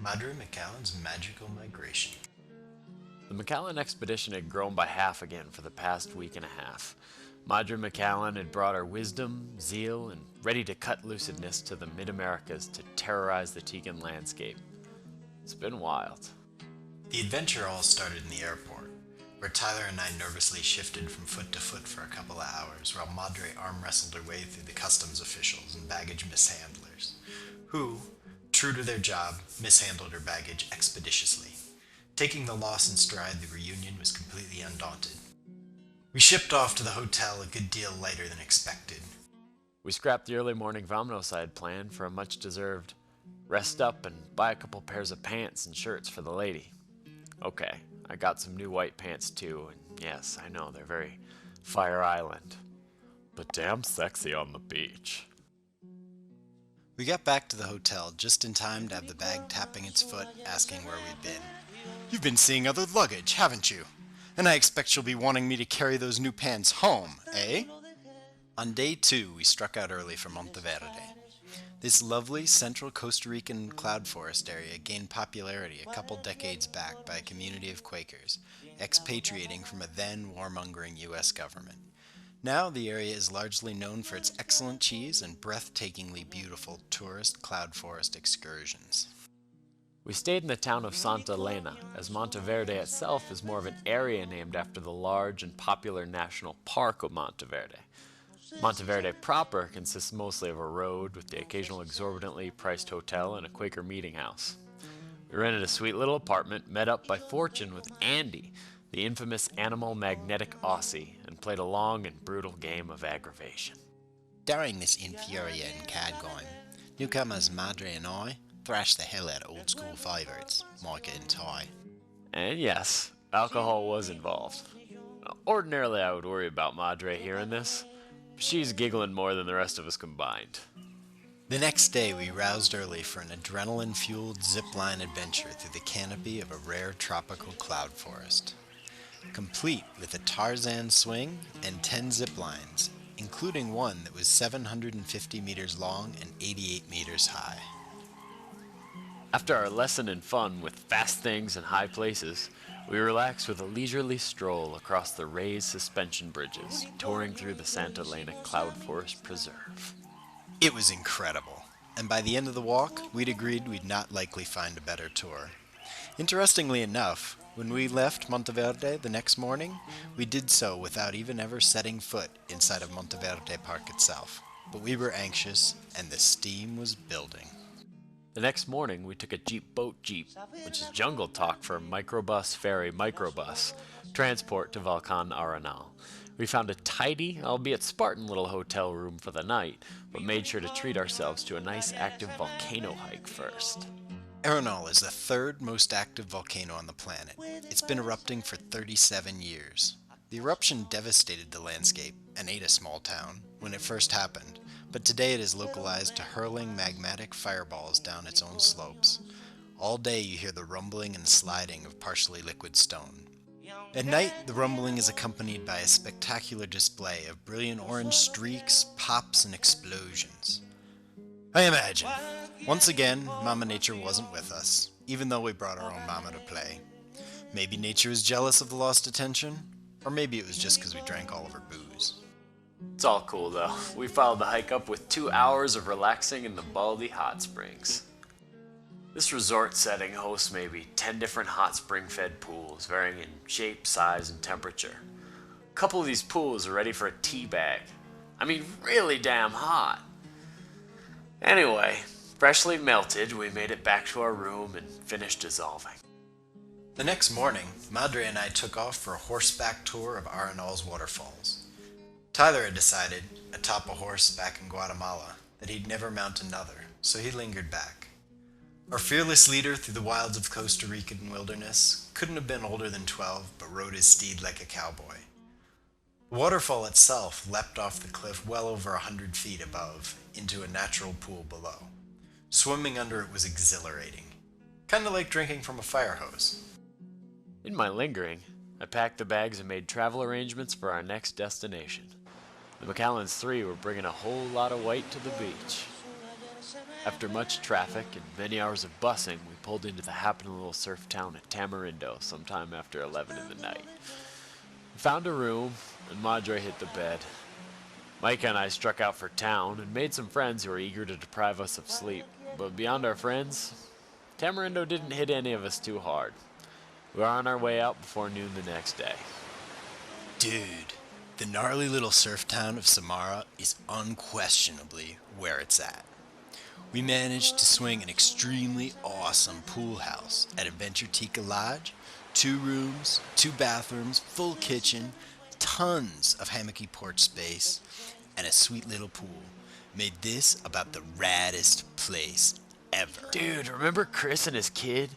Madre MacAllen's magical migration. The MacAllen expedition had grown by half again for the past week and a half. Madre MacAllen had brought her wisdom, zeal, and ready-to-cut lucidness to the mid-Americas to terrorize the Tegan landscape. It's been wild. The adventure all started in the airport, where Tyler and I nervously shifted from foot to foot for a couple of hours while Madre arm wrestled her way through the customs officials and baggage mishandlers, who, true to their job, mishandled her baggage expeditiously. Taking the loss in stride, the reunion was completely undaunted. We shipped off to the hotel a good deal lighter than expected. We scrapped the early morning vamonos I had planned for a much-deserved rest up and buy a couple pairs of pants and shirts for the lady. Okay, I got some new white pants too, and yes, I know they're very Fire Island, but damn sexy on the beach. We got back to the hotel just in time to have the bag tapping its foot, asking where we'd been. "You've been seeing other luggage, haven't you? And I expect you'll be wanting me to carry those new pants home, eh?" On day 2, we struck out early for Monteverde. This lovely central Costa Rican cloud forest area gained popularity a couple decades back by a community of Quakers, expatriating from a then warmongering U.S. government. Now the area is largely known for its excellent cheese and breathtakingly beautiful tourist cloud forest excursions. We stayed in the town of Santa Elena, as Monteverde itself is more of an area named after the large and popular national park of Monteverde. Monteverde proper consists mostly of a road with the occasional exorbitantly priced hotel and a Quaker meeting house. We rented a sweet little apartment, met up by fortune with Andy, the infamous animal magnetic Aussie, and played a long and brutal game of aggravation. During this infuriating card game, newcomers Madre and I thrashed the hell out of old school favourites, Micah and Ty. And yes, alcohol was involved. Ordinarily I would worry about Madre hearing this, but she's giggling more than the rest of us combined. The next day we roused early for an adrenaline-fueled zip-line adventure through the canopy of a rare tropical cloud forest, complete with a Tarzan swing and 10 zip lines, including one that was 750 meters long and 88 meters high. After our lesson in fun with fast things and high places, we relaxed with a leisurely stroll across the raised suspension bridges, touring through the Santa Elena Cloud Forest Preserve. It was incredible, and by the end of the walk, we'd agreed we'd not likely find a better tour. Interestingly enough, when we left Monteverde the next morning, we did so without even ever setting foot inside of Monteverde Park itself. But we were anxious, and the steam was building. The next morning, we took a jeep, which is jungle talk for microbus ferry microbus, transport to Volcan Arenal. We found a tidy, albeit Spartan little hotel room for the night, but made sure to treat ourselves to a nice active volcano hike first. Arenal is the third most active volcano on the planet. It's been erupting for 37 years. The eruption devastated the landscape and ate a small town when it first happened, but today it is localized to hurling magmatic fireballs down its own slopes. All day you hear the rumbling and sliding of partially liquid stone. At night, the rumbling is accompanied by a spectacular display of brilliant orange streaks, pops, and explosions. I imagine, once again, Mama Nature wasn't with us, even though we brought our own mama to play. Maybe nature was jealous of the lost attention, or maybe it was just because we drank all of her booze. It's all cool though. We followed the hike up with 2 hours of relaxing in the Baldy Hot Springs. This resort setting hosts maybe 10 different hot spring-fed pools, varying in shape, size, and temperature. A couple of these pools are ready for a tea bag. I mean, really damn hot. Anyway, freshly melted, we made it back to our room and finished dissolving. The next morning, Madre and I took off for a horseback tour of Arenal's waterfalls. Tyler had decided, atop a horse back in Guatemala, that he'd never mount another, so he lingered back. Our fearless leader through the wilds of Costa Rican wilderness couldn't have been older than 12, but rode his steed like a cowboy. The waterfall itself leapt off the cliff well over 100 feet above into a natural pool below. Swimming under it was exhilarating, kind of like drinking from a fire hose. In my lingering, I packed the bags and made travel arrangements for our next destination. The MacAllens 3 were bringing a whole lot of white to the beach. After much traffic and many hours of busing, we pulled into the happening little surf town at Tamarindo sometime after 11 in the night. We found a room, and Madre hit the bed. Micah and I struck out for town and made some friends who were eager to deprive us of sleep. But beyond our friends, Tamarindo didn't hit any of us too hard. We were on our way out before noon the next day. Dude, the gnarly little surf town of Samara is unquestionably where it's at. We managed to swing an extremely awesome pool house at Adventure Tika Lodge. 2 rooms, 2 bathrooms, full kitchen, tons of hammocky porch space, and a sweet little pool. Made this about the raddest place ever. Dude, remember Chris and his kid?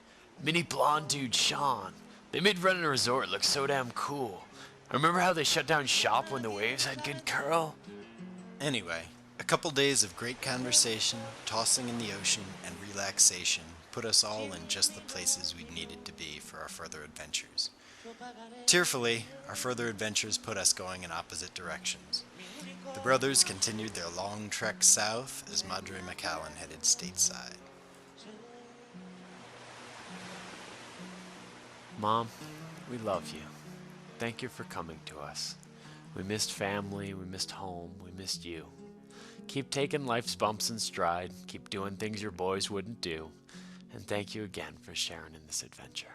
Mini blonde dude Sean. They made running a resort look so damn cool. Remember how they shut down shop when the waves had good curl? Anyway, a couple days of great conversation, tossing in the ocean, and relaxation put us all in just the places we needed to be for our further adventures. Tearfully, our further adventures put us going in opposite directions. The brothers continued their long trek south as Madre and MacAllen headed stateside. Mom, we love you. Thank you for coming to us. We missed family, we missed home, we missed you. Keep taking life's bumps in stride, keep doing things your boys wouldn't do, and thank you again for sharing in this adventure.